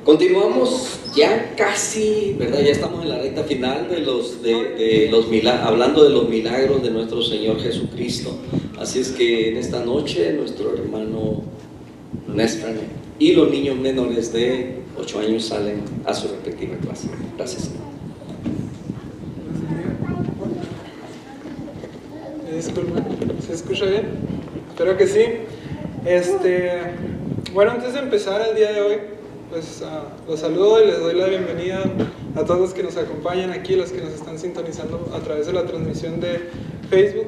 Continuamos ya casi, ¿verdad? Ya estamos en la recta final hablando de los milagros de nuestro Señor Jesucristo. Así es que en esta noche nuestro hermano Néstor y los niños menores de 8 años salen a su respectiva clase. Gracias. Disculpa, ¿se escucha bien? Espero que sí. Bueno, antes de empezar el día de hoy, pues los saludo y les doy la bienvenida a todos los que nos acompañan aquí, los que nos están sintonizando a través de la transmisión de Facebook.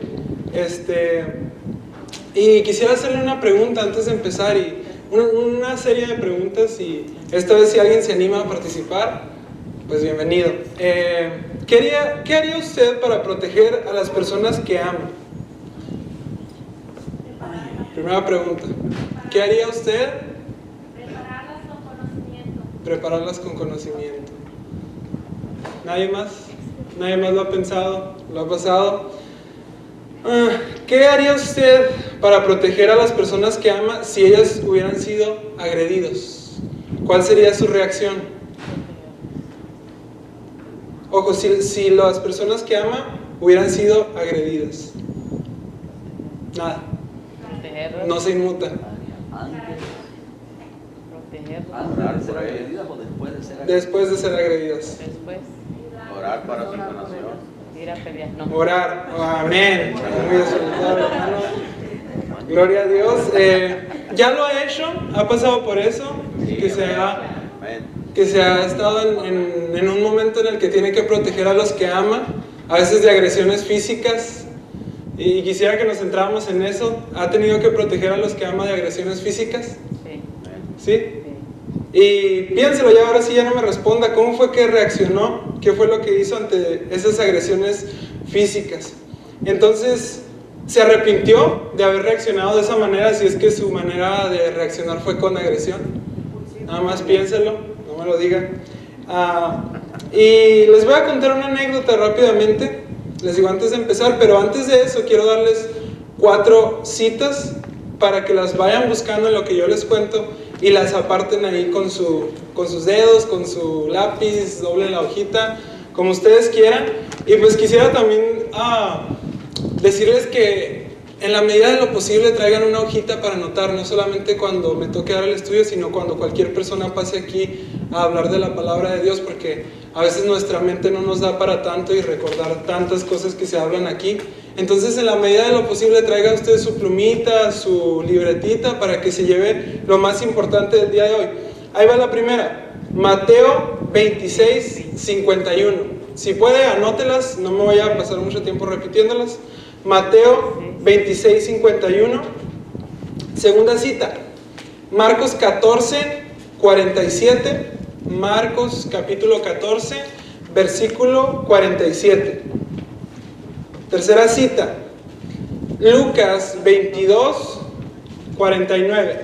Y quisiera hacerle una pregunta antes de empezar, y una serie de preguntas, y esta vez si alguien se anima a participar, pues bienvenido. ¿Qué haría usted para proteger a las personas que ama? Primera pregunta. ¿Qué haría usted? Prepararlas con conocimiento. ¿Nadie más? ¿Nadie más lo ha pensado? ¿Lo ha pasado? ¿Qué haría usted para proteger a las personas que ama si ellas hubieran sido agredidos? ¿Cuál sería su reacción? Ojo, si las personas que ama hubieran sido agredidas. Nada. No se inmuta. Después de ser agredidas. Orar para su sanación. Orar. Amén. Gloria a Dios. Ya lo ha hecho, ha pasado por eso, que se ha estado en un momento en el que tiene que proteger a los que ama, a veces de agresiones físicas, y quisiera que nos centráramos en eso. ¿Ha tenido que proteger a los que ama de agresiones físicas? ¿Sí? Y piénselo ya, ahora sí ya no me responda. ¿Cómo fue que reaccionó? ¿Qué fue lo que hizo ante esas agresiones físicas? Entonces, ¿se arrepintió de haber reaccionado de esa manera, si es que su manera de reaccionar fue con agresión? Nada más piénselo, no me lo diga. Y les voy a contar una anécdota rápidamente, les digo antes de empezar, pero antes de eso quiero darles 4 citas para que las vayan buscando en lo que yo les cuento y las aparten ahí con sus dedos, con su lápiz, doblen la hojita, como ustedes quieran. Y pues quisiera también decirles que en la medida de lo posible traigan una hojita para anotar, no solamente cuando me toque dar el estudio, sino cuando cualquier persona pase aquí a hablar de la palabra de Dios, porque a veces nuestra mente no nos da para tanto y recordar tantas cosas que se hablan aquí. Entonces, en la medida de lo posible, traiga usted su plumita, su libretita, para que se lleve lo más importante del día de hoy. Ahí va la primera, Mateo 26:51. Si puede, anótelas, no me voy a pasar mucho tiempo repitiéndolas. Mateo 26:51. Segunda cita, Marcos 14:47. Marcos capítulo 14, versículo 47. Tercera cita, Lucas 22:49.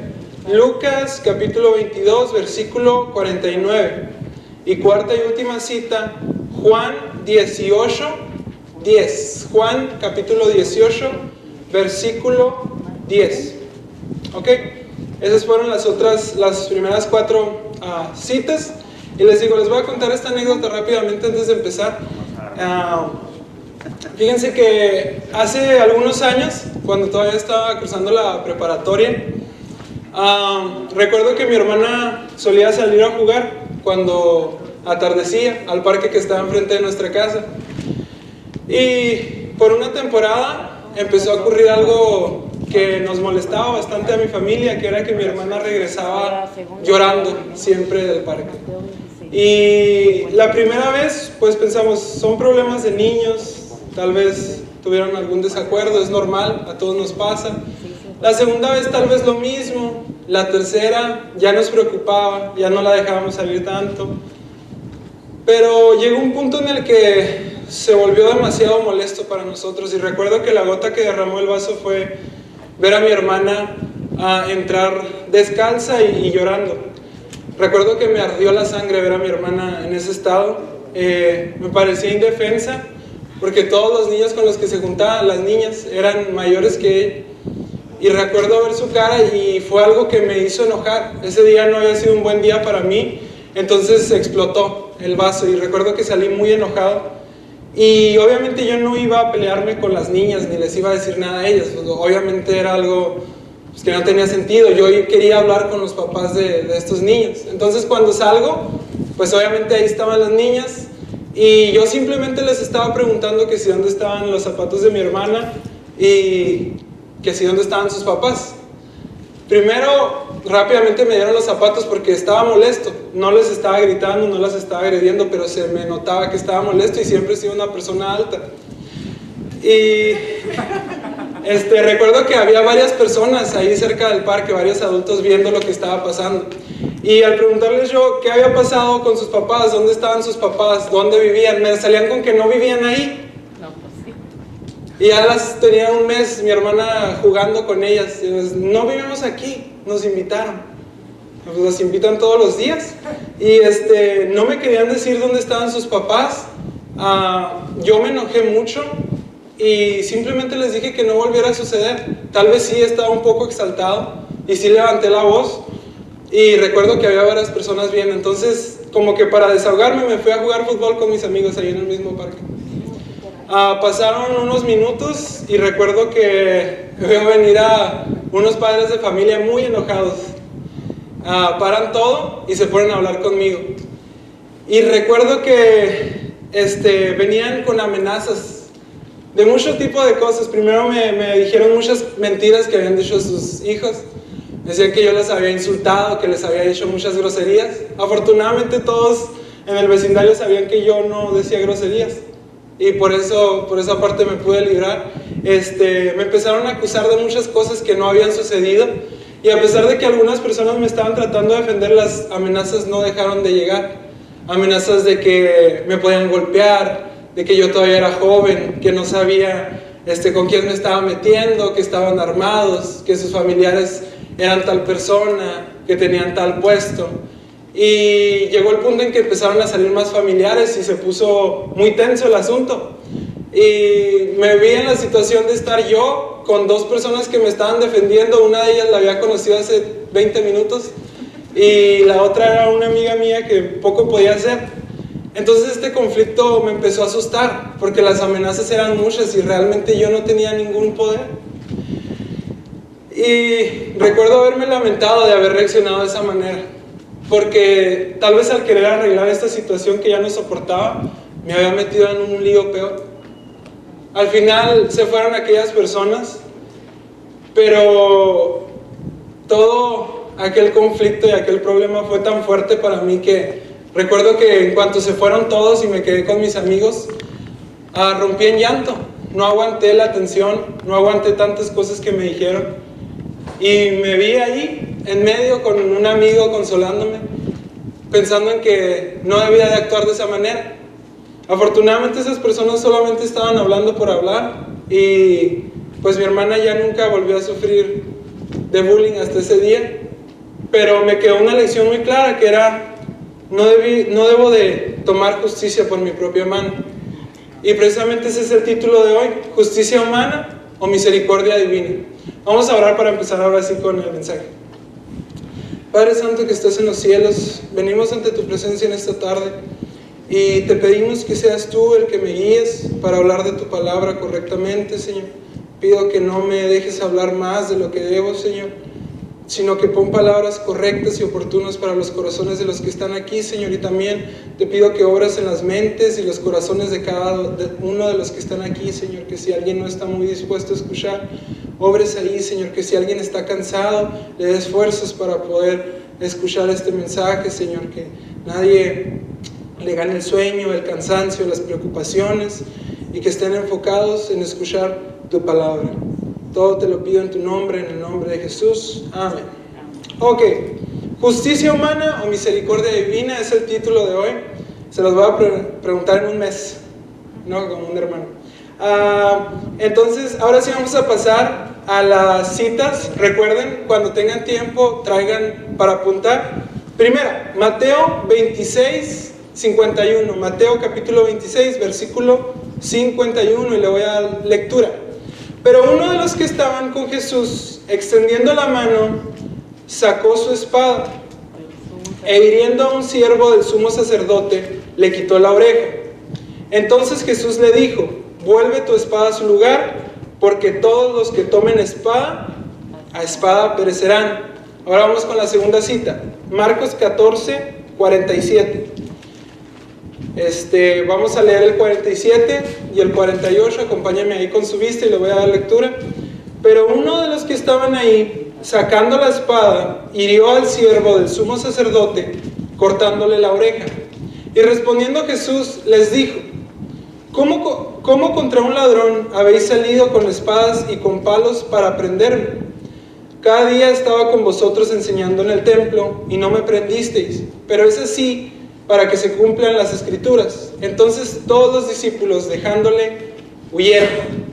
Lucas capítulo 22, versículo 49. Y cuarta y última cita, Juan 18:10. Juan capítulo 18, versículo 10. ¿Ok? Esas fueron las primeras 4 citas. Y les digo, les voy a contar esta anécdota rápidamente antes de empezar. Fíjense que hace algunos años, cuando todavía estaba cursando la preparatoria, recuerdo que mi hermana solía salir a jugar cuando atardecía al parque que estaba enfrente de nuestra casa. Y por una temporada empezó a ocurrir algo que nos molestaba bastante a mi familia, que era que mi hermana regresaba llorando siempre del parque. Y la primera vez, pues pensamos, son problemas de niños, tal vez tuvieron algún desacuerdo, es normal, a todos nos pasa. La segunda vez tal vez lo mismo, la tercera ya nos preocupaba, ya no la dejábamos salir tanto. Pero llegó un punto en el que se volvió demasiado molesto para nosotros, y recuerdo que la gota que derramó el vaso fue ver a mi hermana entrar descalza y llorando. Recuerdo que me ardió la sangre ver a mi hermana en ese estado. Me parecía indefensa, porque todos los niños con los que se juntaban, las niñas, eran mayores que ella. Y recuerdo ver su cara y fue algo que me hizo enojar. Ese día no había sido un buen día para mí. Entonces explotó el vaso y recuerdo que salí muy enojado. Y obviamente yo no iba a pelearme con las niñas ni les iba a decir nada a ellas. Obviamente era algo pues, que no tenía sentido. Yo quería hablar con los papás de estos niños. Entonces cuando salgo, pues obviamente ahí estaban las niñas y yo simplemente les estaba preguntando que si dónde estaban los zapatos de mi hermana y que si dónde estaban sus papás. Primero, rápidamente me dieron los zapatos porque estaba molesto. No les estaba gritando, no las estaba agrediendo, pero se me notaba que estaba molesto y siempre he sido una persona alta. Y recuerdo que había varias personas ahí cerca del parque, varios adultos viendo lo que estaba pasando. Y al preguntarles yo qué había pasado con sus papás, dónde estaban sus papás, dónde vivían, me salían con que no vivían ahí. Y ya las tenía un mes mi hermana jugando con ellas. Y pues, no vivimos aquí, nos invitaron. Pues nos invitan todos los días. Y no me querían decir dónde estaban sus papás. Yo me enojé mucho y simplemente les dije que no volviera a suceder. Tal vez sí estaba un poco exaltado y sí levanté la voz. Y recuerdo que había varias personas viendo. Entonces, como que para desahogarme me fui a jugar fútbol con mis amigos ahí en el mismo parque. Pasaron unos minutos y recuerdo que veo venir a unos padres de familia muy enojados. Paran todo y se ponen a hablar conmigo. Y recuerdo que venían con amenazas de mucho tipo de cosas. Primero me dijeron muchas mentiras que habían dicho sus hijos. Decían que yo les había insultado, que les había dicho muchas groserías. Afortunadamente todos en el vecindario sabían que yo no decía groserías. Y por esa parte me pude librar. Me empezaron a acusar de muchas cosas que no habían sucedido. Y a pesar de que algunas personas me estaban tratando de defender, las amenazas no dejaron de llegar. Amenazas de que me podían golpear, de que yo todavía era joven, que no sabía con quién me estaba metiendo, que estaban armados, que sus familiares eran tal persona, que tenían tal puesto. Y llegó el punto en que empezaron a salir más familiares y se puso muy tenso el asunto. Y me vi en la situación de estar yo con dos personas que me estaban defendiendo. Una de ellas la había conocido hace 20 minutos y la otra era una amiga mía que poco podía hacer. Entonces este conflicto me empezó a asustar porque las amenazas eran muchas y realmente yo no tenía ningún poder. Y recuerdo haberme lamentado de haber reaccionado de esa manera, porque tal vez al querer arreglar esta situación que ya no soportaba, me había metido en un lío peor. Al final se fueron aquellas personas, pero todo aquel conflicto y aquel problema fue tan fuerte para mí que recuerdo que en cuanto se fueron todos y me quedé con mis amigos, rompí en llanto. No aguanté la tensión, no aguanté tantas cosas que me dijeron. Y me vi ahí, en medio, con un amigo consolándome, pensando en que no debía de actuar de esa manera. Afortunadamente esas personas solamente estaban hablando por hablar y pues mi hermana ya nunca volvió a sufrir de bullying hasta ese día. Pero me quedó una lección muy clara que era, no debo de tomar justicia por mi propia mano. Y precisamente ese es el título de hoy, justicia humana o misericordia divina. Vamos a orar para empezar ahora sí con el mensaje. Padre Santo que estás en los cielos, venimos ante tu presencia en esta tarde y te pedimos que seas tú el que me guíes para hablar de tu palabra correctamente, Señor. Pido que no me dejes hablar más de lo que debo, Señor, sino que pon palabras correctas y oportunas para los corazones de los que están aquí, Señor, y también te pido que obres en las mentes y los corazones de cada uno de los que están aquí, Señor, que si alguien no está muy dispuesto a escuchar, obres ahí, Señor, que si alguien está cansado, le des fuerzas para poder escuchar este mensaje, Señor, que nadie le gane el sueño, el cansancio, las preocupaciones, y que estén enfocados en escuchar tu palabra. Todo te lo pido en tu nombre, en el nombre de Jesús. Amén. Ok, justicia humana o misericordia divina es el título de hoy. Se los voy a preguntar en un mes, ¿no? Como un hermano. Entonces, ahora sí vamos a pasar a las citas. Recuerden, cuando tengan tiempo, traigan para apuntar. Primera, Mateo 26, 51. Mateo capítulo 26, versículo 51. Y le voy a dar lectura. Pero uno de los que estaban con Jesús, extendiendo la mano, sacó su espada e hiriendo a un siervo del sumo sacerdote, le quitó la oreja. Entonces Jesús le dijo: vuelve tu espada a su lugar, porque todos los que tomen espada, a espada perecerán. Ahora vamos con la segunda cita, Marcos 14, 47. Vamos a leer el 47 y el 48, acompáñame ahí con su vista y le voy a dar lectura. Pero uno de los que estaban ahí, sacando la espada, hirió al siervo del sumo sacerdote, cortándole la oreja. Y respondiendo Jesús les dijo: ¿Cómo contra un ladrón habéis salido con espadas y con palos para prenderme? Cada día estaba con vosotros enseñando en el templo y no me prendisteis, pero es así para que se cumplan las escrituras. Entonces todos los discípulos, dejándole, huyeron.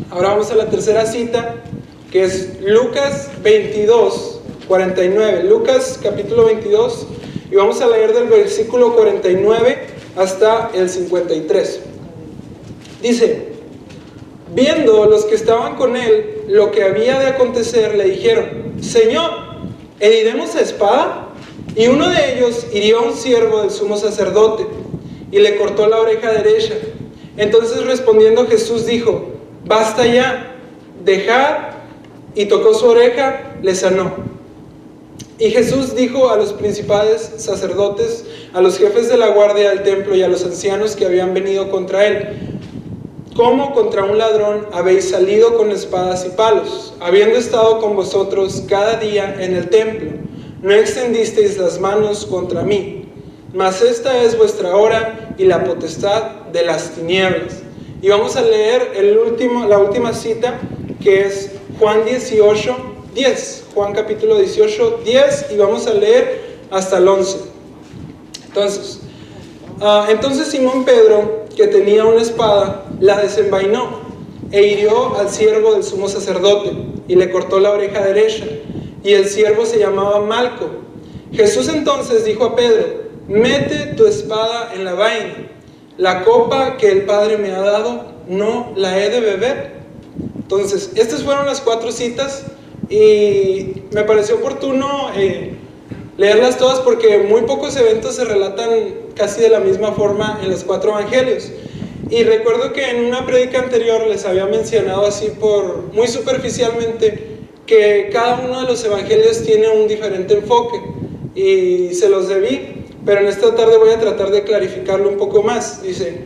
Ahora vamos a la tercera cita, que es Lucas 22, 49. Lucas capítulo 22, y vamos a leer del versículo 49 hasta el 53. Dice: viendo los que estaban con él lo que había de acontecer, le dijeron: Señor, ¿heriremos a espada? Y uno de ellos hirió a un siervo del sumo sacerdote y le cortó la oreja derecha. Entonces respondiendo Jesús dijo: basta ya, dejad. Y tocó su oreja, le sanó. Y Jesús dijo a los principales sacerdotes, a los jefes de la guardia del templo y a los ancianos que habían venido contra él: ¿cómo contra un ladrón habéis salido con espadas y palos, habiendo estado con vosotros cada día en el templo? No extendisteis las manos contra mí, mas esta es vuestra hora y la potestad de las tinieblas. Y vamos a leer la última cita, que es Juan 18, 10. Juan capítulo 18, 10, y vamos a leer hasta el 11. Entonces Simón Pedro, que tenía una espada, la desenvainó e hirió al siervo del sumo sacerdote y le cortó la oreja derecha, y el siervo se llamaba Malco. Jesús entonces dijo a Pedro: mete tu espada en la vaina. La copa que el Padre me ha dado, ¿no la he de beber? Entonces, estas fueron las 4 citas, y me pareció oportuno leerlas todas porque muy pocos eventos se relatan casi de la misma forma en los 4 evangelios. Y recuerdo que en una prédica anterior les había mencionado así muy superficialmente que cada uno de los evangelios tiene un diferente enfoque, y se los debí, pero en esta tarde voy a tratar de clarificarlo un poco más. Dice,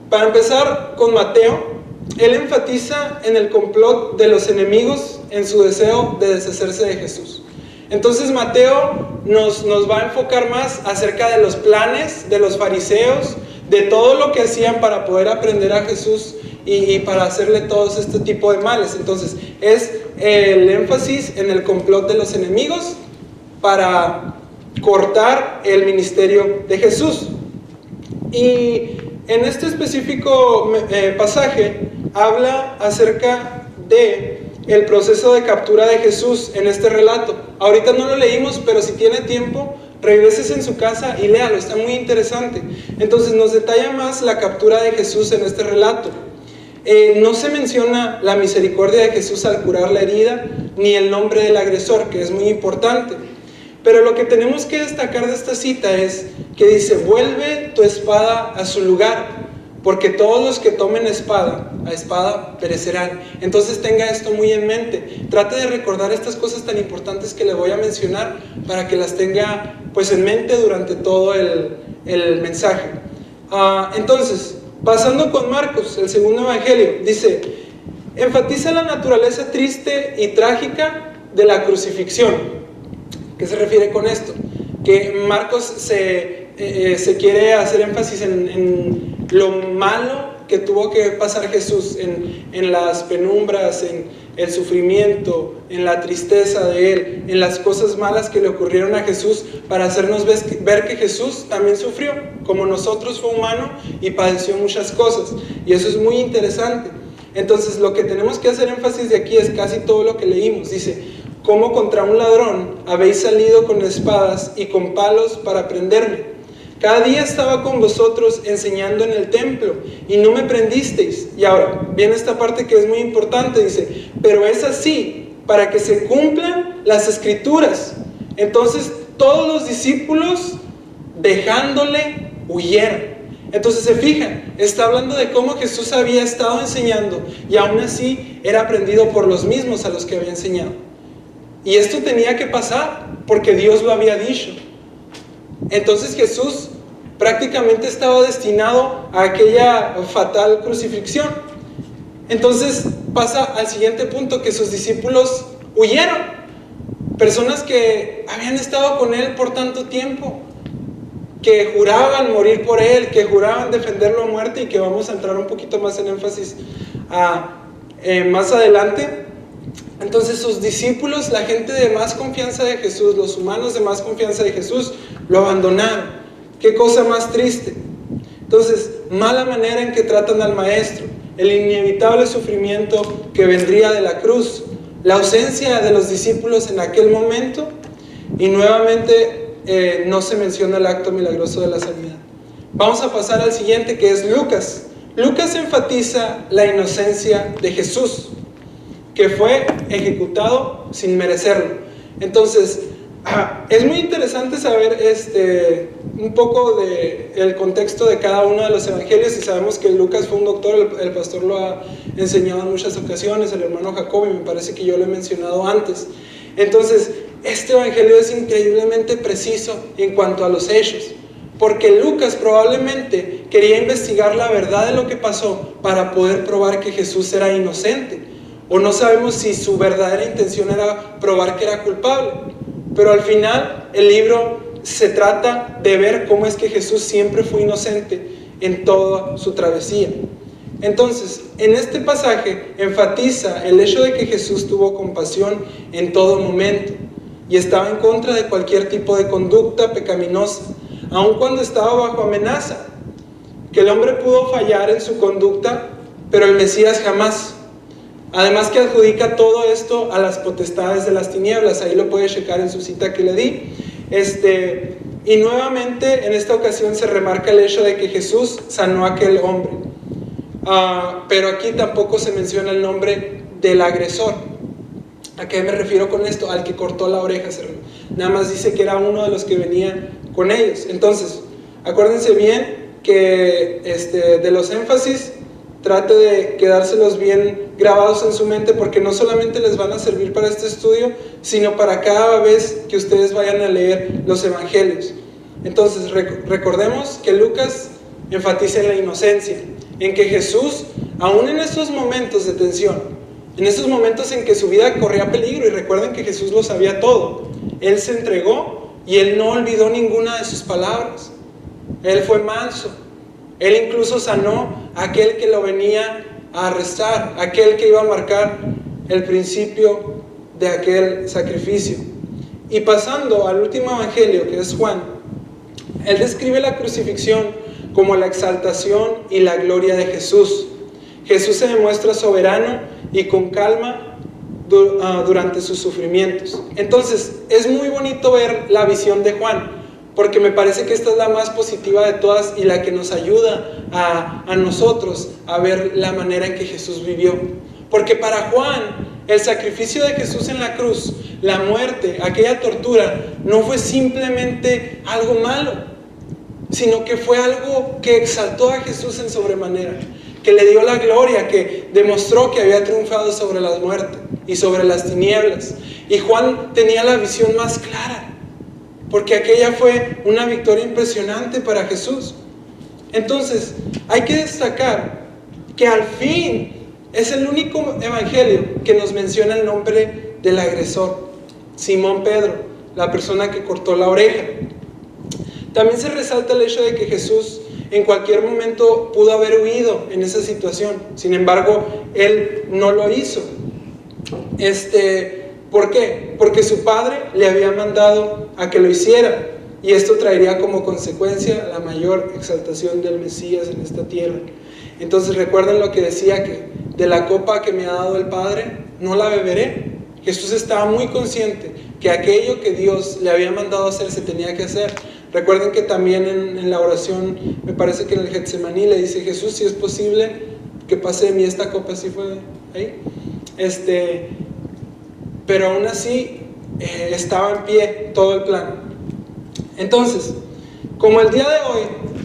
para empezar con Mateo, él enfatiza en el complot de los enemigos en su deseo de deshacerse de Jesús. Entonces Mateo nos va a enfocar más acerca de los planes de los fariseos, de todo lo que hacían para poder aprender a Jesús y para hacerle todos este tipo de males. Entonces es el énfasis en el complot de los enemigos para cortar el ministerio de Jesús. Y en este específico pasaje habla acerca de el proceso de captura de Jesús en este relato. Ahorita no lo leímos, pero si tiene tiempo, regreses en su casa y léalo, está muy interesante. Entonces nos detalla más la captura de Jesús en este relato. No se menciona la misericordia de Jesús al curar la herida, ni el nombre del agresor, que es muy importante. Pero lo que tenemos que destacar de esta cita es que dice: vuelve tu espada a su lugar, porque todos los que tomen espada, a espada perecerán. Entonces tenga esto muy en mente. Trate de recordar estas cosas tan importantes que le voy a mencionar para que las tenga pues en mente durante todo el mensaje. Entonces, pasando con Marcos, el segundo evangelio, dice, enfatiza la naturaleza triste y trágica de la crucifixión. ¿Qué se refiere con esto? Que Marcos se quiere hacer énfasis en lo malo que tuvo que pasar Jesús, en las penumbras, en el sufrimiento, en la tristeza de Él, en las cosas malas que le ocurrieron a Jesús, para hacernos ver que Jesús también sufrió, como nosotros, fue humano y padeció muchas cosas. Y eso es muy interesante. Entonces lo que tenemos que hacer énfasis de aquí es casi todo lo que leímos. Dice, ¿cómo contra un ladrón habéis salido con espadas y con palos para prenderme? Cada día estaba con vosotros enseñando en el templo y no me prendisteis. Y ahora viene esta parte que es muy importante, dice, pero es así para que se cumplan las escrituras. Entonces todos los discípulos, dejándole, huyeron. Entonces se fijan, está hablando de cómo Jesús había estado enseñando y aún así era aprendido por los mismos a los que había enseñado. Y esto tenía que pasar porque Dios lo había dicho. Entonces Jesús prácticamente estaba destinado a aquella fatal crucifixión. Entonces pasa al siguiente punto, que sus discípulos huyeron. Personas que habían estado con él por tanto tiempo, que juraban morir por él, que juraban defenderlo a muerte, y que vamos a entrar un poquito más en énfasis más adelante. Entonces sus discípulos, la gente de más confianza de Jesús, los humanos de más confianza de Jesús, lo abandonaron. Qué cosa más triste. Entonces, mala manera en que tratan al maestro, el inevitable sufrimiento que vendría de la cruz, la ausencia de los discípulos en aquel momento, y nuevamente no se menciona el acto milagroso de la sanidad. Vamos a pasar al siguiente, que es Lucas. Lucas enfatiza la inocencia de Jesús, que fue ejecutado sin merecerlo. Entonces, es muy interesante saber un poco del contexto de cada uno de los evangelios, y sabemos que Lucas fue un doctor, el pastor lo ha enseñado en muchas ocasiones, el hermano Jacob, y me parece que yo lo he mencionado antes. Entonces, este evangelio es increíblemente preciso en cuanto a los hechos, porque Lucas probablemente quería investigar la verdad de lo que pasó para poder probar que Jesús era inocente, o no sabemos si su verdadera intención era probar que era culpable, pero al final el libro se trata de ver cómo es que Jesús siempre fue inocente en toda su travesía. Entonces, en este pasaje enfatiza el hecho de que Jesús tuvo compasión en todo momento y estaba en contra de cualquier tipo de conducta pecaminosa, aun cuando estaba bajo amenaza. Que el hombre pudo fallar en su conducta, pero el Mesías jamás. Además que adjudica todo esto a las potestades de las tinieblas. Ahí lo puede checar en su cita que le di. Y nuevamente en esta ocasión se remarca el hecho de que Jesús sanó a aquel hombre. Pero aquí tampoco se menciona el nombre del agresor. ¿A qué me refiero con esto? Al que cortó la oreja. Nada más dice que era uno de los que venía con ellos. Entonces, acuérdense bien que de los énfasis, trate de quedárselos bien grabados en su mente, porque no solamente les van a servir para este estudio, sino para cada vez que ustedes vayan a leer los evangelios. Entonces, recordemos que Lucas enfatiza en la inocencia, en que Jesús, aún en estos momentos de tensión, en estos momentos en que su vida corría peligro, y recuerden que Jesús lo sabía todo, Él se entregó y Él no olvidó ninguna de sus palabras. Él fue manso. Él incluso sanó a aquel que lo venía a arrestar, aquel que iba a marcar el principio de aquel sacrificio. Y pasando al último evangelio, que es Juan, él describe la crucifixión como la exaltación y la gloria de Jesús. Jesús se demuestra soberano y con calma durante sus sufrimientos. Entonces, es muy bonito ver la visión de Juan, porque me parece que esta es la más positiva de todas y la que nos ayuda a nosotros a ver la manera en que Jesús vivió. Porque para Juan, el sacrificio de Jesús en la cruz, la muerte, aquella tortura, no fue simplemente algo malo, sino que fue algo que exaltó a Jesús en sobremanera, que le dio la gloria, que demostró que había triunfado sobre la muerte y sobre las tinieblas. Y Juan tenía la visión más clara, porque aquella fue una victoria impresionante para Jesús. Entonces, hay que destacar que al fin es el único evangelio que nos menciona el nombre del agresor, Simón Pedro, la persona que cortó la oreja. También se resalta el hecho de que Jesús en cualquier momento pudo haber huido en esa situación. Sin embargo, Él no lo hizo. ¿Por qué? Porque su padre le había mandado a que lo hiciera, y esto traería como consecuencia la mayor exaltación del Mesías en esta tierra. Entonces recuerden lo que decía, que de la copa que me ha dado el Padre no la beberé. Jesús estaba muy consciente que aquello que Dios le había mandado hacer se tenía que hacer. Recuerden que también en la oración, me parece que en el Getsemaní le dice: Jesús, si es posible que pase de mí esta copa. ¿Sí fue ahí? Pero aún así estaba en pie todo el plan. Entonces, como el día de hoy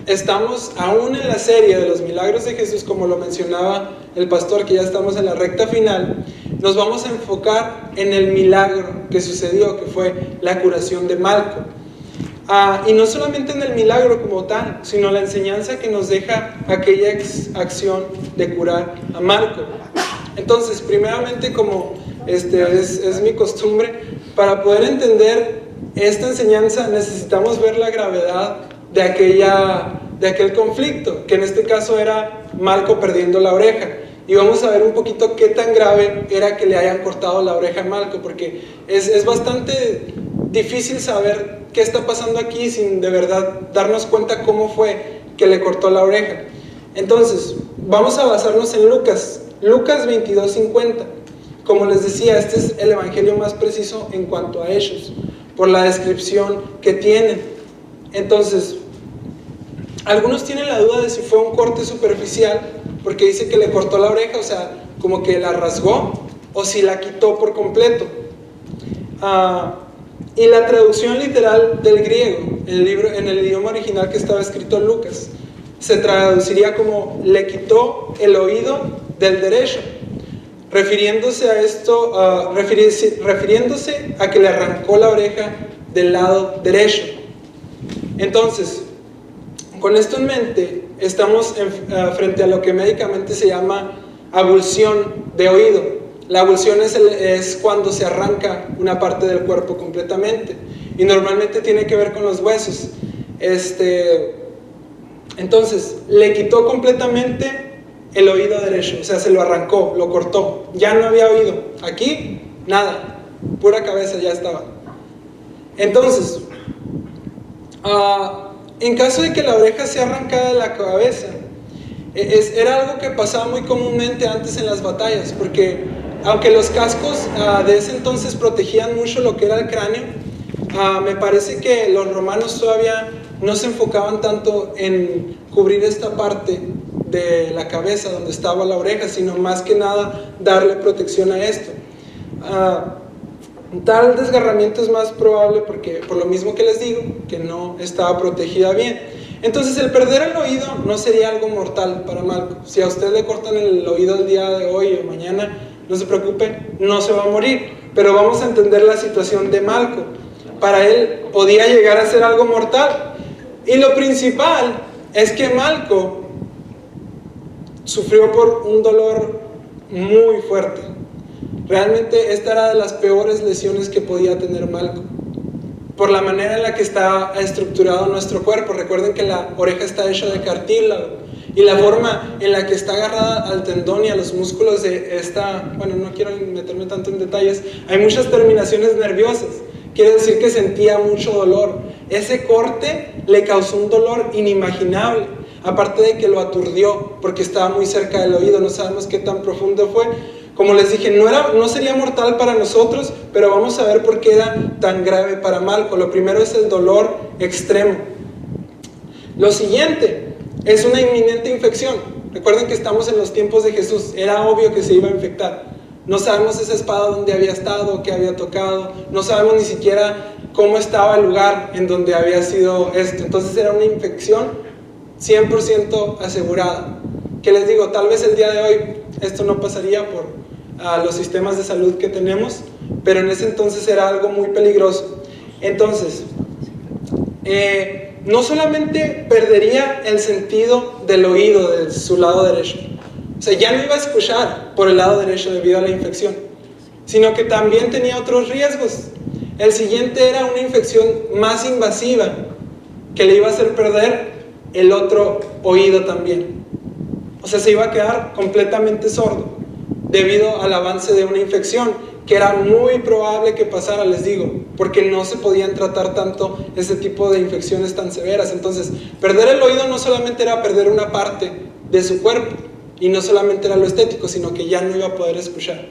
estamos aún en la serie de los milagros de Jesús, como lo mencionaba el pastor, que ya estamos en la recta final, nos vamos a enfocar en el milagro que sucedió, que fue la curación de Malco. Y no solamente en el milagro como tal, sino la enseñanza que nos deja aquella acción de curar a Malco. Entonces, primeramente, como es mi costumbre, para poder entender esta enseñanza necesitamos ver la gravedad de aquel conflicto, que en este caso era Malco perdiendo la oreja. Y vamos a ver un poquito qué tan grave era que le hayan cortado la oreja a Malco, porque es bastante difícil saber qué está pasando aquí sin de verdad darnos cuenta cómo fue que le cortó la oreja. Entonces, vamos a basarnos en Lucas 22:50. Como les decía, este es el evangelio más preciso en cuanto a ellos, por la descripción que tienen. Entonces, algunos tienen la duda de si fue un corte superficial, porque dice que le cortó la oreja, o sea, como que la rasgó, o si la quitó por completo. Y la traducción literal del griego, en el idioma original que estaba escrito en Lucas, se traduciría como le quitó el oído del derecho, refiriéndose a esto, refiriéndose a que le arrancó la oreja del lado derecho. Entonces, con esto en mente, estamos frente a lo que médicamente se llama abulsión de oído. La abulsión es cuando se arranca una parte del cuerpo completamente, y normalmente tiene que ver con los huesos. Entonces, le quitó completamente el oído derecho, o sea, se lo arrancó, lo cortó, ya no había oído. Aquí, nada, pura cabeza ya estaba. Entonces, en caso de que la oreja sea arrancada de la cabeza, era algo que pasaba muy comúnmente antes en las batallas, porque aunque los cascos de ese entonces protegían mucho lo que era el cráneo, me parece que los romanos todavía no se enfocaban tanto en cubrir esta parte de la cabeza donde estaba la oreja, sino más que nada darle protección a esto. Tal desgarramiento es más probable porque, por lo mismo que les digo, que no estaba protegida bien. Entonces, el perder el oído no sería algo mortal para Malco. Si a usted le cortan el oído el día de hoy o mañana, no se preocupe, no se va a morir. Pero vamos a entender la situación de Malco. Para él podía llegar a ser algo mortal. Y lo principal es que Malco sufrió por un dolor muy fuerte. Realmente esta era de las peores lesiones que podía tener Malco, por la manera en la que está estructurado nuestro cuerpo. Recuerden que la oreja está hecha de cartílago, y la forma en la que está agarrada al tendón y a los músculos de esta, bueno, no quiero meterme tanto en detalles, hay muchas terminaciones nerviosas, quiere decir que sentía mucho dolor. Ese corte le causó un dolor inimaginable, aparte de que lo aturdió porque estaba muy cerca del oído. No sabemos qué tan profundo fue. Como les dije, no sería mortal para nosotros, pero vamos a ver por qué era tan grave para Malco. Lo primero es el dolor extremo. Lo siguiente es una inminente infección. Recuerden que estamos en los tiempos de Jesús, era obvio que se iba a infectar. No sabemos esa espada dónde había estado, qué había tocado, no sabemos ni siquiera cómo estaba el lugar en donde había sido esto. Entonces era una infección 100% asegurada. Que les digo, tal vez el día de hoy esto no pasaría por los sistemas de salud que tenemos, pero en ese entonces era algo muy peligroso. Entonces, no solamente perdería el sentido del oído de su lado derecho, o sea, ya no iba a escuchar por el lado derecho debido a la infección, sino que también tenía otros riesgos. El siguiente era una infección más invasiva que le iba a hacer perder el otro oído también. O sea, se iba a quedar completamente sordo debido al avance de una infección que era muy probable que pasara, les digo, porque no se podían tratar tanto ese tipo de infecciones tan severas. Entonces, perder el oído no solamente era perder una parte de su cuerpo, y no solamente era lo estético, sino que ya no iba a poder escuchar.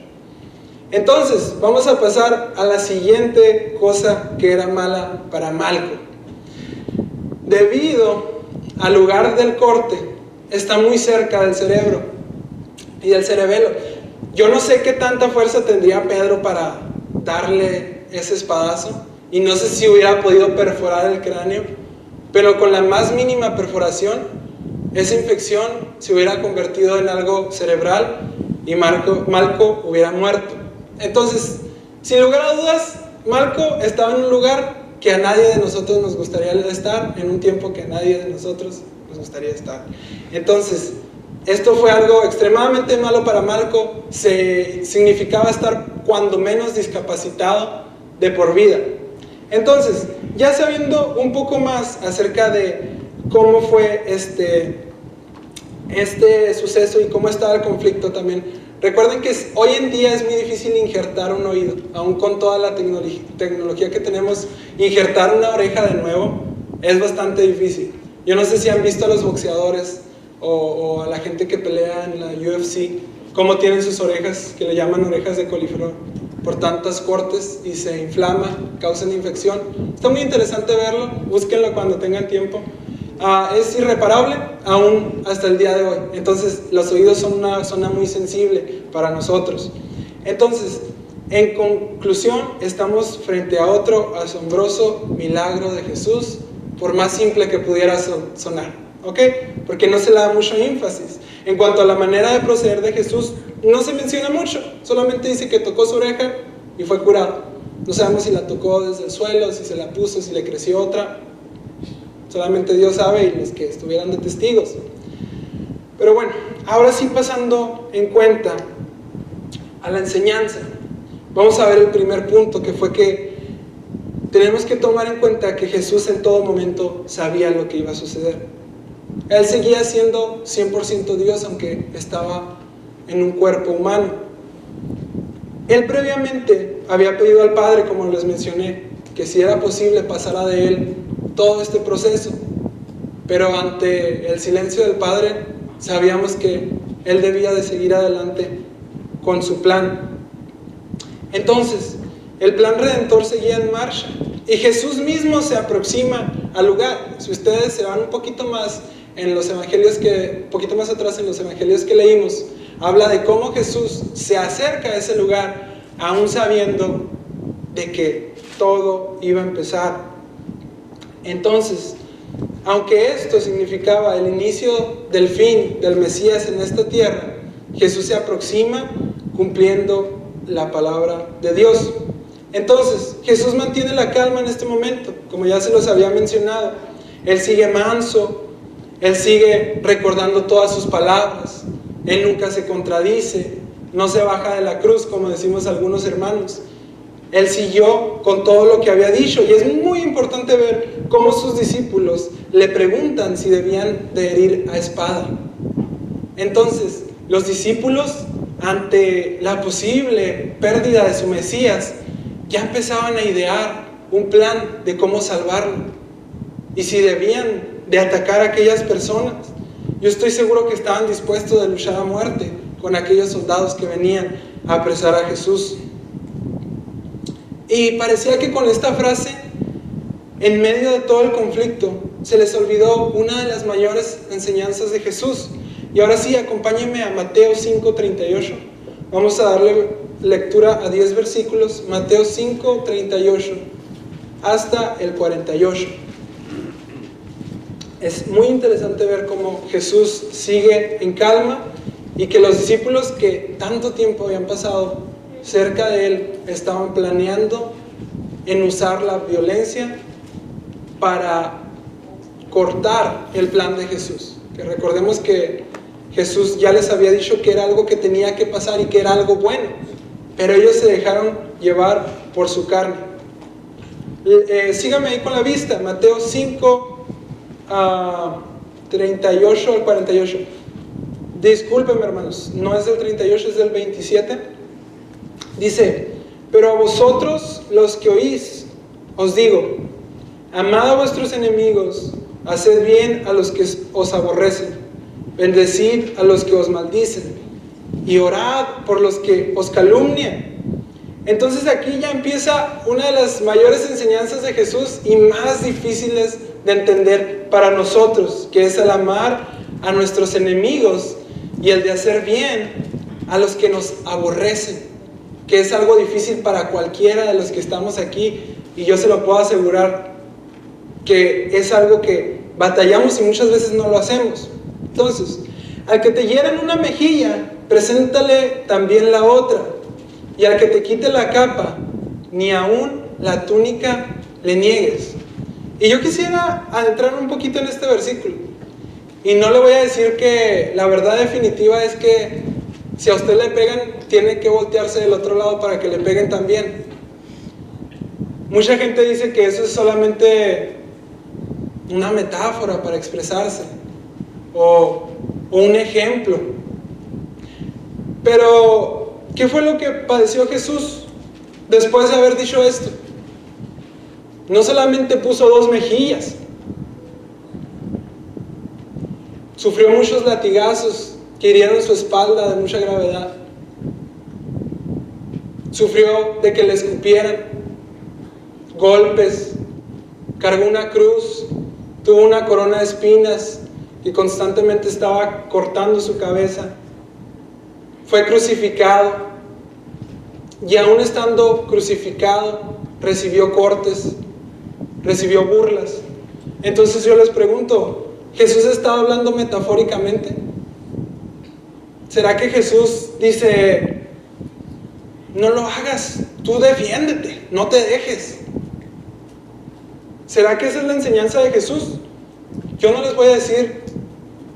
Entonces, vamos a pasar a la siguiente cosa que era mala para Malco. Debido al lugar del corte, está muy cerca del cerebro y del cerebelo. Yo no sé qué tanta fuerza tendría Pedro para darle ese espadazo, y no sé si hubiera podido perforar el cráneo, pero con la más mínima perforación, esa infección se hubiera convertido en algo cerebral y Malco hubiera muerto. Entonces, sin lugar a dudas, Malco estaba en un lugar que a nadie de nosotros nos gustaría estar, en un tiempo que a nadie de nosotros nos gustaría estar. Entonces, esto fue algo extremadamente malo para Malco. Significaba estar cuando menos discapacitado de por vida. Entonces, ya sabiendo un poco más acerca de cómo fue este suceso y cómo estaba el conflicto también, recuerden que hoy en día es muy difícil injertar un oído, aún con toda la tecnología que tenemos. Injertar una oreja de nuevo es bastante difícil. Yo no sé si han visto a los boxeadores o a la gente que pelea en la UFC, cómo tienen sus orejas, que le llaman orejas de coliflor, por tantos cortes, y se inflama, causan infección. Está muy interesante verlo, búsquenlo cuando tengan tiempo. Es irreparable aún hasta el día de hoy. Entonces los oídos son una zona muy sensible para nosotros. Entonces, en conclusión, estamos frente a otro asombroso milagro de Jesús, por más simple que pudiera sonar, ¿ok? Porque no se le da mucho énfasis. En cuanto a la manera de proceder de Jesús, no se menciona mucho, solamente dice que tocó su oreja y fue curado. No sabemos si la tocó desde el suelo, si se la puso, si le creció otra. Solamente Dios sabe, y los que estuvieran de testigos. Pero bueno, ahora sí, pasando en cuenta a la enseñanza, vamos a ver el primer punto, que fue que tenemos que tomar en cuenta que Jesús en todo momento sabía lo que iba a suceder. Él seguía siendo 100% Dios, aunque estaba en un cuerpo humano. Él previamente había pedido al Padre, como les mencioné, que si era posible pasara de Él todo este proceso, pero ante el silencio del Padre sabíamos que Él debía de seguir adelante con su plan. Entonces, el plan redentor seguía en marcha y Jesús mismo se aproxima al lugar. Si ustedes se van un poquito más en los evangelios poquito más atrás en los evangelios que leímos, habla de cómo Jesús se acerca a ese lugar aún sabiendo de que todo iba a empezar. Entonces, aunque esto significaba el inicio del fin del Mesías en esta tierra, Jesús se aproxima cumpliendo la palabra de Dios. Entonces, Jesús mantiene la calma en este momento, como ya se los había mencionado. Él sigue manso, Él sigue recordando todas sus palabras, Él nunca se contradice, no se baja de la cruz, como decimos algunos hermanos. Él siguió con todo lo que había dicho, y es muy importante ver cómo sus discípulos le preguntan si debían de herir a espada. Entonces, los discípulos, ante la posible pérdida de su Mesías, ya empezaban a idear un plan de cómo salvarlo y si debían de atacar a aquellas personas. Yo estoy seguro que estaban dispuestos a luchar a muerte con aquellos soldados que venían a apresar a Jesús. Y parecía que con esta frase, en medio de todo el conflicto, se les olvidó una de las mayores enseñanzas de Jesús. Y ahora sí, acompáñenme a Mateo 5:38. Vamos a darle lectura a 10 versículos, Mateo 5:38 hasta el 48. Es muy interesante ver cómo Jesús sigue en calma y que los discípulos que tanto tiempo habían pasado cerca de Él estaban planeando en usar la violencia para cortar el plan de Jesús. Que recordemos que Jesús ya les había dicho que era algo que tenía que pasar y que era algo bueno, pero ellos se dejaron llevar por su carne. Síganme ahí con la vista, Mateo 5:38 al 48. Discúlpenme, hermanos, no es del 38, es del 27. Dice: pero a vosotros los que oís, os digo, amad a vuestros enemigos, haced bien a los que os aborrecen, bendecid a los que os maldicen, y orad por los que os calumnian. Entonces aquí ya empieza una de las mayores enseñanzas de Jesús y más difíciles de entender para nosotros, que es el amar a nuestros enemigos y el de hacer bien a los que nos aborrecen, que es algo difícil para cualquiera de los que estamos aquí Y yo se lo puedo asegurar que es algo que batallamos y muchas veces no lo hacemos. Entonces, al que te hieren una mejilla, preséntale también la otra. Y al que te quite la capa, ni aún la túnica le niegues. Y yo quisiera adentrar un poquito en este versículo. Y no le voy a decir que la verdad definitiva es que si a usted le pegan, tiene que voltearse del otro lado para que le peguen también. Mucha gente dice que eso es solamente una metáfora para expresarse o un ejemplo. Pero, ¿qué fue lo que padeció Jesús después de haber dicho esto? No solamente puso 2 mejillas, sufrió muchos latigazos que hirieron su espalda de mucha gravedad. Sufrió de que le escupieran, golpes, cargó una cruz, tuvo una corona de espinas que constantemente estaba cortando su cabeza. Fue crucificado y aún estando crucificado recibió cortes, recibió burlas. Entonces yo les pregunto, ¿Jesús estaba hablando metafóricamente? ¿Será que Jesús dice, no lo hagas, tú defiéndete, no te dejes? ¿Será que esa es la enseñanza de Jesús? Yo no les voy a decir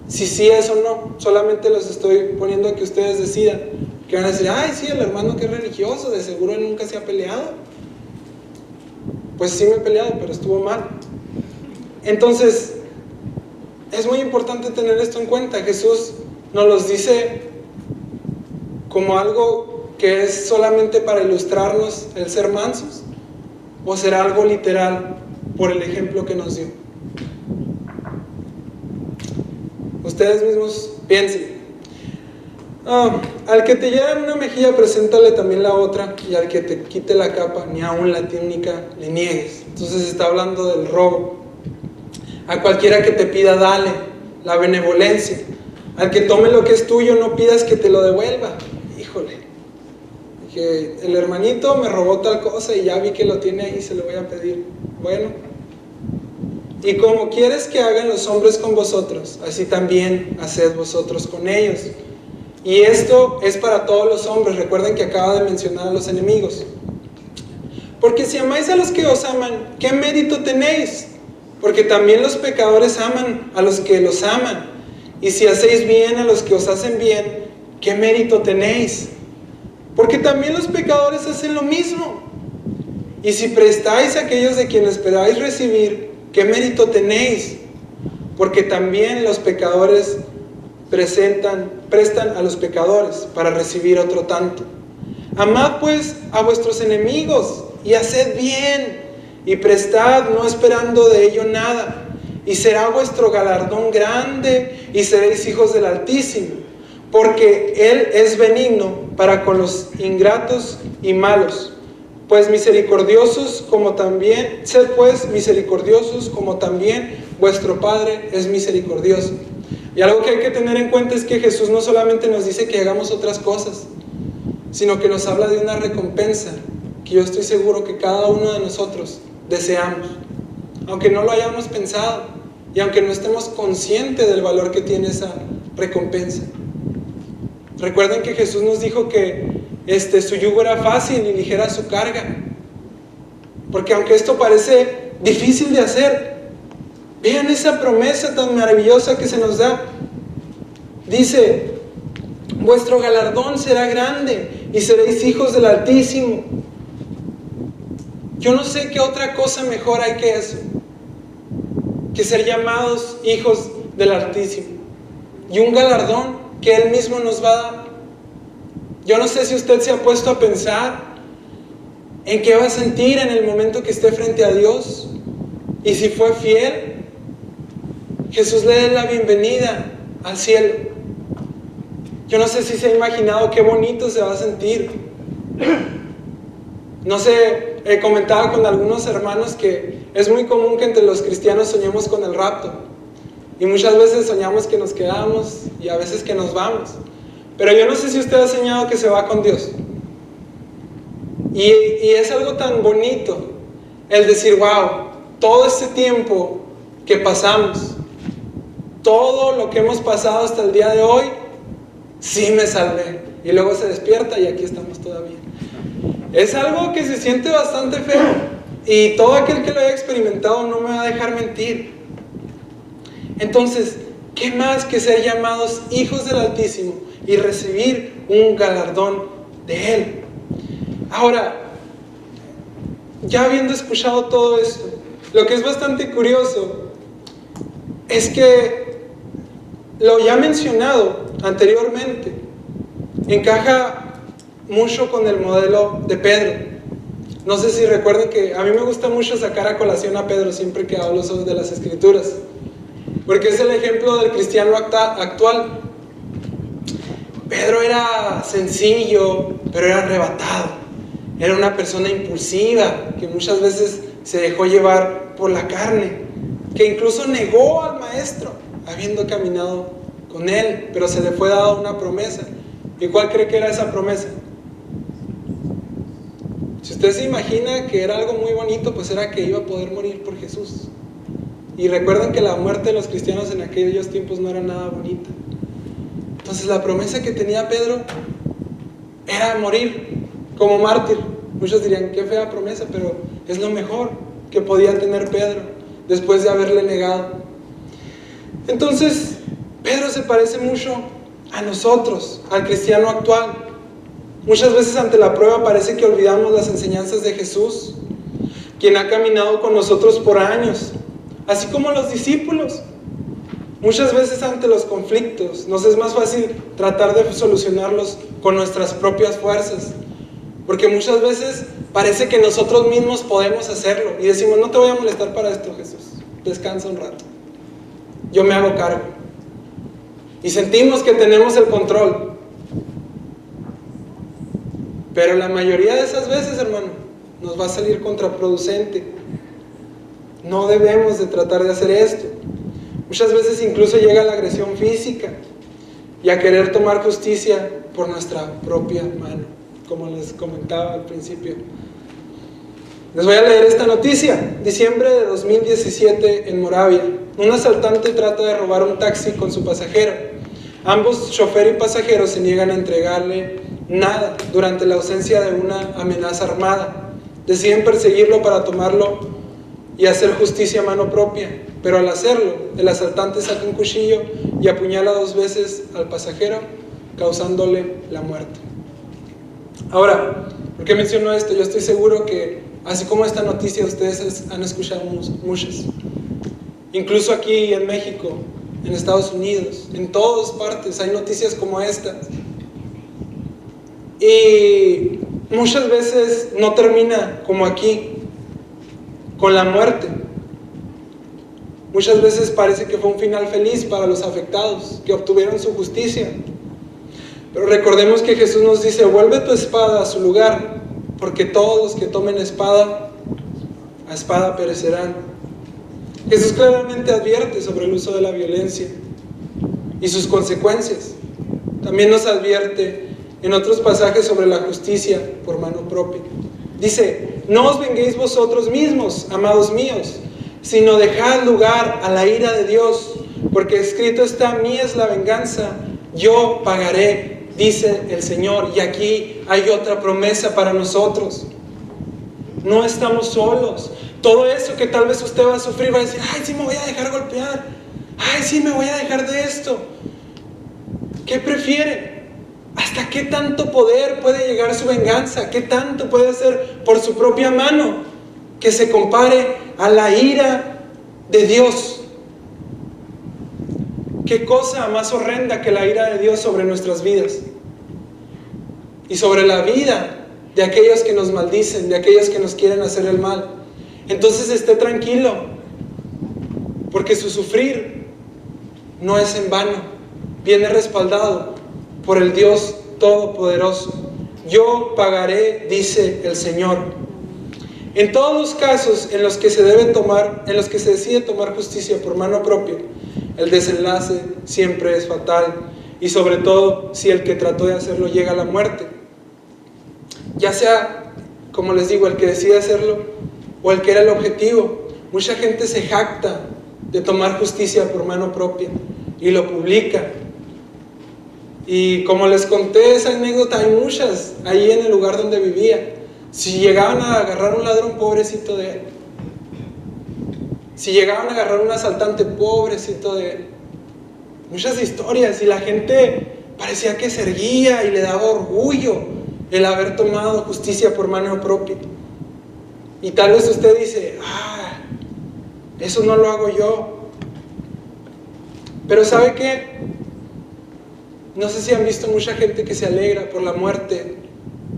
si sí es o no, solamente los estoy poniendo a que ustedes decidan. Que van a decir, ay, sí, el hermano que es religioso, de seguro él nunca se ha peleado. Pues sí me he peleado, pero estuvo mal. Entonces, es muy importante tener esto en cuenta. Jesús nos los dice como algo que es solamente para ilustrarnos el ser mansos, o será algo literal por el ejemplo que nos dio. Ustedes mismos piensen. Al que te hieran una mejilla, preséntale también la otra, y al que te quite la capa, ni aún la túnica le niegues. Entonces está hablando del robo. A cualquiera que te pida, dale la benevolencia. Al que tome lo que es tuyo, no pidas que te lo devuelva. Híjole, que el hermanito me robó tal cosa y ya vi que lo tiene ahí, se lo voy a pedir. Bueno, y como quieres que hagan los hombres con vosotros, así también haced vosotros con ellos. Y esto es para todos los hombres. Recuerden que acaba de mencionar a los enemigos. Porque si amáis a los que os aman, ¿qué mérito tenéis? Porque también los pecadores aman a los que los aman. Y si hacéis bien a los que os hacen bien, ¿qué mérito tenéis? Porque también los pecadores hacen lo mismo. Y si prestáis a aquellos de quienes esperáis recibir, ¿qué mérito tenéis? Porque también los pecadores prestan a los pecadores para recibir otro tanto. Amad pues a vuestros enemigos y haced bien y prestad, no esperando de ello nada, y será vuestro galardón grande y seréis hijos del Altísimo, porque Él es benigno para con los ingratos y malos. Pues misericordiosos como también, sed pues misericordiosos como también vuestro Padre es misericordioso. Y algo que hay que tener en cuenta es que Jesús no solamente nos dice que hagamos otras cosas, sino que nos habla de una recompensa que yo estoy seguro que cada uno de nosotros deseamos, aunque no lo hayamos pensado y aunque no estemos conscientes del valor que tiene esa recompensa. Recuerden que Jesús nos dijo que su yugo era fácil y ligera su carga, porque aunque esto parece difícil de hacer, vean esa promesa tan maravillosa que se nos da. Dice, vuestro galardón será grande y seréis hijos del Altísimo. Yo no sé qué otra cosa mejor hay que eso, que ser llamados hijos del Altísimo, y un galardón que Él mismo nos va a dar. Yo no sé si usted se ha puesto a pensar en qué va a sentir en el momento que esté frente a Dios, y si fue fiel, Jesús le dé la bienvenida al cielo. Yo no sé si se ha imaginado qué bonito se va a sentir. No sé, comentaba con algunos hermanos que es muy común que entre los cristianos soñemos con el rapto. Y muchas veces soñamos que nos quedamos y a veces que nos vamos. Pero yo no sé si usted ha soñado que se va con Dios. Y es algo tan bonito el decir, wow, todo este tiempo que pasamos, todo lo que hemos pasado hasta el día de hoy, sí me salvé. Y luego se despierta y aquí estamos todavía. Es algo que se siente bastante feo. Y todo aquel que lo haya experimentado no me va a dejar mentir. Entonces, ¿qué más que ser llamados hijos del Altísimo y recibir un galardón de Él? Ahora, ya habiendo escuchado todo esto, lo que es bastante curioso es que lo ya mencionado anteriormente encaja mucho con el modelo de Pedro. No sé si recuerdan que a mí me gusta mucho sacar a colación a Pedro siempre que hablo de las Escrituras, porque es el ejemplo del cristiano actual. Pedro era sencillo, pero era arrebatado. Era una persona impulsiva, que muchas veces se dejó llevar por la carne, que incluso negó al maestro, habiendo caminado con él, pero se le fue dada una promesa. ¿Y cuál cree que era esa promesa? Si usted se imagina que era algo muy bonito, pues era que iba a poder morir por Jesús. Y recuerden que la muerte de los cristianos en aquellos tiempos no era nada bonita. Entonces la promesa que tenía Pedro era morir como mártir. Muchos dirían, qué fea promesa, pero es lo mejor que podía tener Pedro después de haberle negado. Entonces, Pedro se parece mucho a nosotros, al cristiano actual. Muchas veces ante la prueba parece que olvidamos las enseñanzas de Jesús, quien ha caminado con nosotros por años, así como los discípulos. Muchas veces ante los conflictos nos es más fácil tratar de solucionarlos con nuestras propias fuerzas, porque muchas veces parece que nosotros mismos podemos hacerlo y decimos, no te voy a molestar para esto, Jesús, descansa un rato, yo me hago cargo. Y sentimos que tenemos el control, pero la mayoría de esas veces, hermano, nos va a salir contraproducente. No debemos de tratar de hacer esto. Muchas veces incluso llega la agresión física y a querer tomar justicia por nuestra propia mano, como les comentaba al principio. Les voy a leer esta noticia. Diciembre de 2017 en Moravia. Un asaltante trata de robar un taxi con su pasajero. Ambos, chofer y pasajero, se niegan a entregarle nada durante la ausencia de una amenaza armada. Deciden perseguirlo para tomarlo y hacer justicia a mano propia. Pero al hacerlo, el asaltante saca un cuchillo y apuñala 2 veces al pasajero, causándole la muerte. Ahora, ¿por qué menciono esto? Yo estoy seguro que, así como esta noticia, ustedes han escuchado muchas. Incluso aquí en México, en Estados Unidos, en todas partes hay noticias como esta. Y muchas veces no termina como aquí, con la muerte. Muchas veces parece que fue un final feliz para los afectados, que obtuvieron su justicia. Pero recordemos que Jesús nos dice, vuelve tu espada a su lugar, porque todos los que tomen espada, a espada perecerán. Jesús claramente advierte sobre el uso de la violencia y sus consecuencias. También nos advierte en otros pasajes sobre la justicia por mano propia. Dice, no os venguéis vosotros mismos, amados míos, sino dejad lugar a la ira de Dios, porque escrito está, mía es la venganza, yo pagaré, dice el Señor. Y aquí hay otra promesa para nosotros. No estamos solos. Todo eso que tal vez usted va a sufrir, va a decir, ay, sí me voy a dejar golpear, ay, sí me voy a dejar de esto. ¿Qué prefiere? ¿Hasta qué tanto poder puede llegar su venganza? ¿Qué tanto puede hacer por su propia mano que se compare a la ira de Dios? ¿Qué cosa más horrenda que la ira de Dios sobre nuestras vidas? Y sobre la vida de aquellos que nos maldicen, de aquellos que nos quieren hacer el mal. Entonces esté tranquilo, porque su sufrir no es en vano, viene respaldado por el Dios Todopoderoso. Yo pagaré, dice el Señor. En todos los casos en los que se decide tomar justicia por mano propia, el desenlace siempre es fatal, y sobre todo si el que trató de hacerlo llega a la muerte. Ya sea, como les digo, el que decide hacerlo o el que era el objetivo. Mucha gente se jacta de tomar justicia por mano propia y lo publica. Y como les conté esa anécdota, hay muchas ahí en el lugar donde vivía. Si llegaban a agarrar un ladrón, pobrecito de él. Si llegaban a agarrar un asaltante, pobrecito de él. Muchas historias, y la gente parecía que se erguía y le daba orgullo el haber tomado justicia por mano propia. Y tal vez usted dice, eso no lo hago yo. Pero ¿sabe qué? No sé si han visto mucha gente que se alegra por la muerte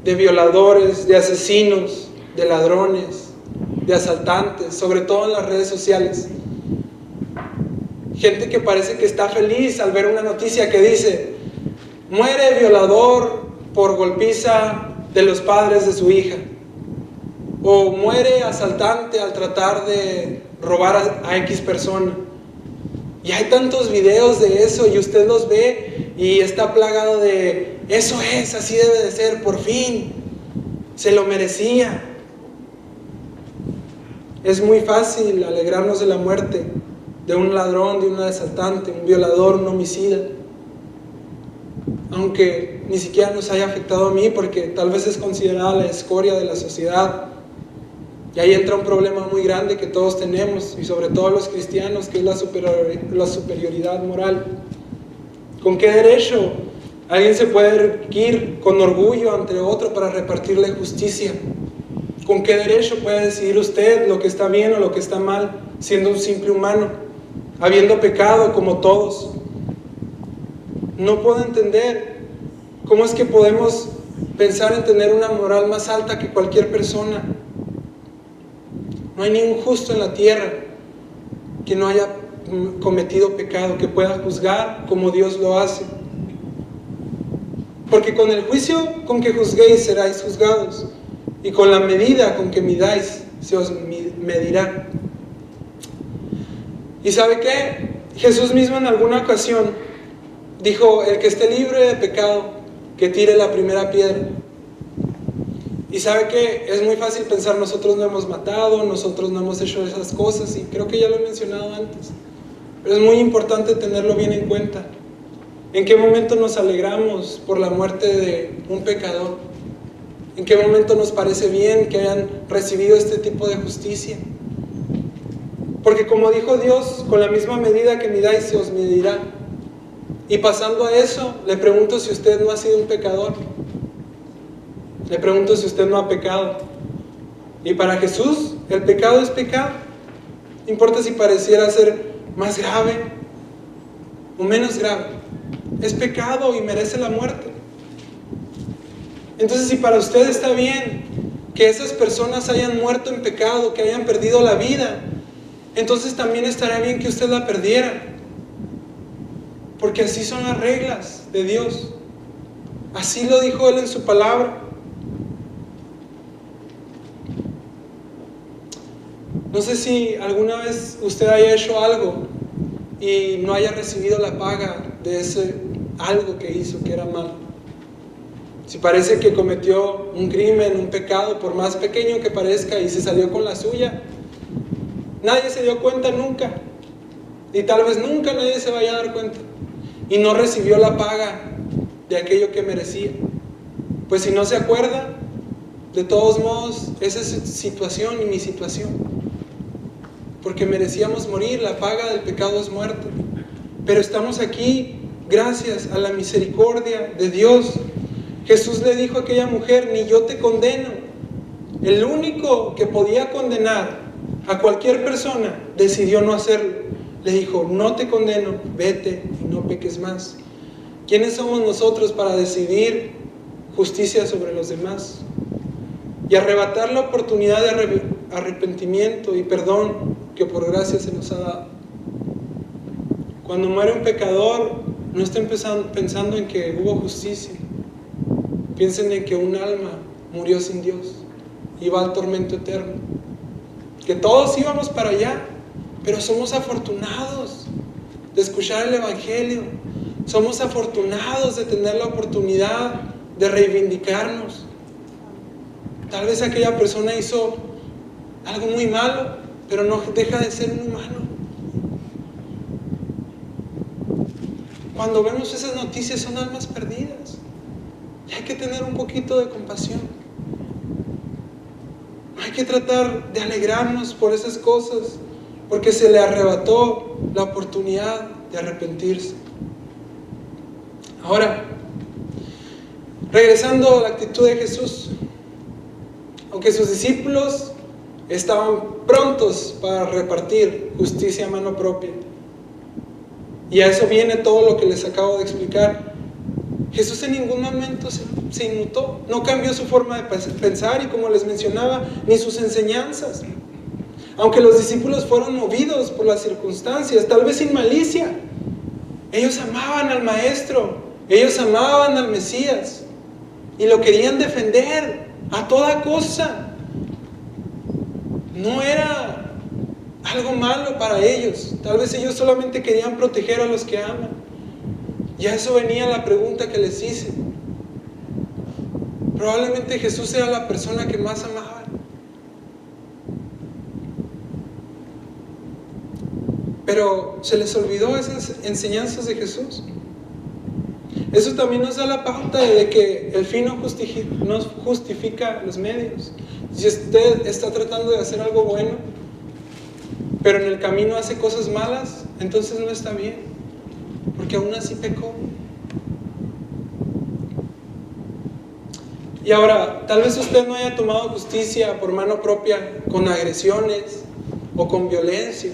de violadores, de asesinos, de ladrones, de asaltantes, sobre todo en las redes sociales. Gente que parece que está feliz al ver una noticia que dice: muere violador por golpiza de los padres de su hija, o muere asaltante al tratar de robar a X persona. Y hay tantos videos de eso y usted los ve y está plagado de: eso es, así debe de ser, por fin, se lo merecía. Es muy fácil alegrarnos de la muerte de un ladrón, de un asaltante, un violador, un homicida, aunque ni siquiera nos haya afectado a mí, porque tal vez es considerada la escoria de la sociedad. Y ahí entra un problema muy grande que todos tenemos, y sobre todo los cristianos, que es la superioridad moral. ¿Con qué derecho alguien se puede erguir con orgullo ante otro para repartirle justicia? ¿Con qué derecho puede decidir usted lo que está bien o lo que está mal, siendo un simple humano, habiendo pecado como todos? No puedo entender cómo es que podemos pensar en tener una moral más alta que cualquier persona. No hay ningún justo en la tierra que no haya cometido pecado, que pueda juzgar como Dios lo hace. Porque con el juicio con que juzguéis seráis juzgados, y con la medida con que midáis se os medirá. ¿Y sabe qué? Jesús mismo en alguna ocasión dijo: el que esté libre de pecado, que tire la primera piedra. Y sabe que es muy fácil pensar: nosotros no hemos matado, nosotros no hemos hecho esas cosas, y creo que ya lo he mencionado antes, pero es muy importante tenerlo bien en cuenta. ¿En qué momento nos alegramos por la muerte de un pecador? ¿En qué momento nos parece bien que hayan recibido este tipo de justicia? Porque como dijo Dios, con la misma medida que midáis se os medirá. Y pasando a eso, le pregunto si usted no ha sido un pecador. Le pregunto si usted no ha pecado. Y para Jesús, el pecado es pecado. No importa si pareciera ser más grave o menos grave. Es pecado y merece la muerte. Entonces, si para usted está bien que esas personas hayan muerto en pecado, que hayan perdido la vida, entonces también estaría bien que usted la perdiera. Porque así son las reglas de Dios. Así lo dijo Él en su palabra. No sé si alguna vez usted haya hecho algo y no haya recibido la paga de ese algo que hizo que era malo. Si parece que cometió un crimen, un pecado, por más pequeño que parezca, y se salió con la suya, nadie se dio cuenta nunca, y tal vez nunca nadie se vaya a dar cuenta, y no recibió la paga de aquello que merecía. Pues si no se acuerda, de todos modos, esa es su situación y mi situación, porque merecíamos morir. La paga del pecado es muerte, pero estamos aquí gracias a la misericordia de Dios. Jesús le dijo a aquella mujer: ni yo te condeno. El único que podía condenar a cualquier persona decidió no hacerlo. Le dijo: no te condeno, vete y no peques más. ¿Quiénes somos nosotros para decidir justicia sobre los demás y arrebatar la oportunidad de arrepentimiento y perdón que por gracia se nos ha dado? Cuando muere un pecador, no estén pensando en que hubo justicia. Piensen en que un alma murió sin Dios y va al tormento eterno. Que todos íbamos para allá, pero somos afortunados de escuchar el Evangelio. Somos afortunados de tener la oportunidad de reivindicarnos. Tal vez aquella persona hizo algo muy malo, pero no deja de ser un humano. Cuando vemos esas noticias son almas perdidas. Y hay que tener un poquito de compasión. Hay que tratar de alegrarnos por esas cosas, porque se le arrebató la oportunidad de arrepentirse. Ahora, regresando a la actitud de Jesús, aunque sus discípulos estaban prontos para repartir justicia a mano propia, y a eso viene todo lo que les acabo de explicar, Jesús en ningún momento se inmutó, no cambió su forma de pensar y, como les mencionaba, ni sus enseñanzas. Aunque los discípulos fueron movidos por las circunstancias, tal vez sin malicia, ellos amaban al Maestro, ellos amaban al Mesías y lo querían defender a toda cosa. No era algo malo para ellos, tal vez ellos solamente querían proteger a los que aman. Y a eso venía la pregunta que les hice. Probablemente Jesús era la persona que más amaba. Pero se les olvidó esas enseñanzas de Jesús. Eso también nos da la pauta de que el fin no justifica los medios. Si usted está tratando de hacer algo bueno, pero en el camino hace cosas malas, entonces no está bien, porque aún así pecó. Y ahora, tal vez usted no haya tomado justicia por mano propia con agresiones o con violencia,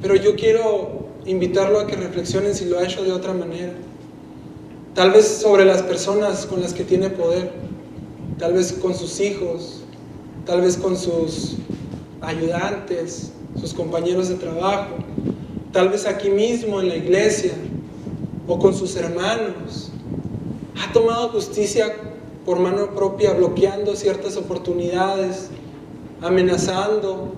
pero yo quiero invitarlo a que reflexione si lo ha hecho de otra manera. Tal vez sobre las personas con las que tiene poder, tal vez con sus hijos, tal vez con sus ayudantes, sus compañeros de trabajo, tal vez aquí mismo en la iglesia o con sus hermanos. Ha tomado justicia por mano propia, bloqueando ciertas oportunidades, amenazando,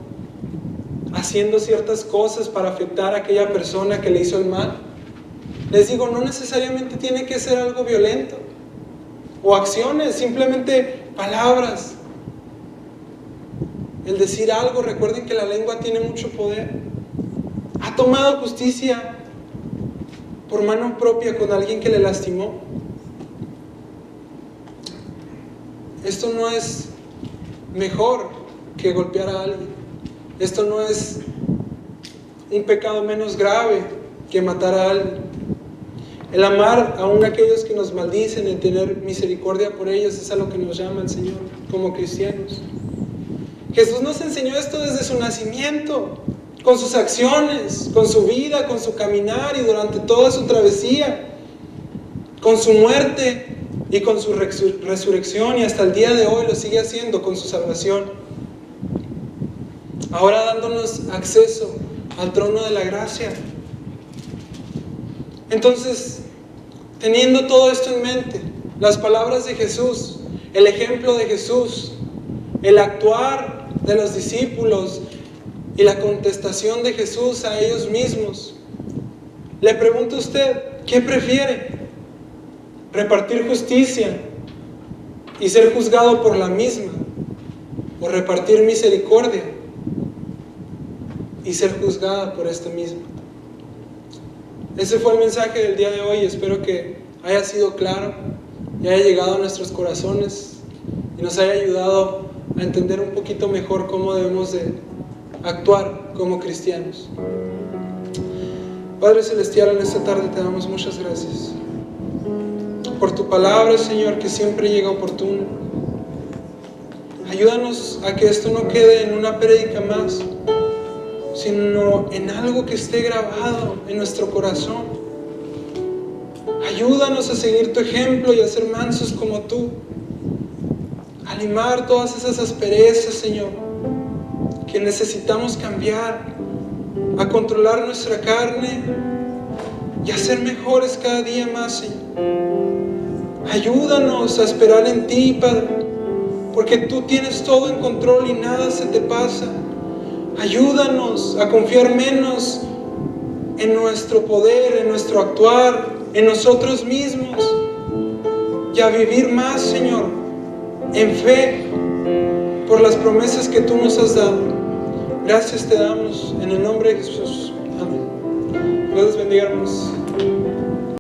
haciendo ciertas cosas para afectar a aquella persona que le hizo el mal. Les digo, no necesariamente tiene que ser algo violento o acciones, simplemente palabras. El decir algo, recuerden que la lengua tiene mucho poder. Ha tomado justicia por mano propia con alguien que le lastimó. Esto no es mejor que golpear a alguien. Esto no es un pecado menos grave que matar a alguien. El amar aún a aquellos que nos maldicen, el tener misericordia por ellos, es a lo que nos llama el Señor como cristianos. Jesús nos enseñó esto desde su nacimiento, con sus acciones, con su vida, con su caminar y durante toda su travesía, con su muerte y con su resurrección, y hasta el día de hoy lo sigue haciendo con su salvación. Ahora dándonos acceso al trono de la gracia. Entonces, teniendo todo esto en mente, las palabras de Jesús, el ejemplo de Jesús, el actuar de los discípulos y la contestación de Jesús a ellos mismos, le pregunto a usted, ¿qué prefiere? ¿Repartir justicia y ser juzgado por la misma? ¿O repartir misericordia y ser juzgada por esta misma? Ese fue el mensaje del día de hoy. Espero que haya sido claro y haya llegado a nuestros corazones y nos haya ayudado a entender un poquito mejor cómo debemos de actuar como cristianos. Padre Celestial, en esta tarde te damos muchas gracias por tu palabra, Señor, que siempre llega oportuna. Ayúdanos a que esto no quede en una prédica más, sino en algo que esté grabado en nuestro corazón. Ayúdanos a seguir tu ejemplo y a ser mansos como tú, a limar todas esas asperezas, Señor, que necesitamos cambiar, a controlar nuestra carne y a ser mejores cada día más, Señor. Ayúdanos a esperar en ti, Padre, porque tú tienes todo en control y nada se te pasa. Ayúdanos a confiar menos en nuestro poder, en nuestro actuar, en nosotros mismos, y a vivir más, Señor, en fe, por las promesas que tú nos has dado. Gracias te damos en el nombre de Jesús. Amén. Dios les bendiga, hermanos.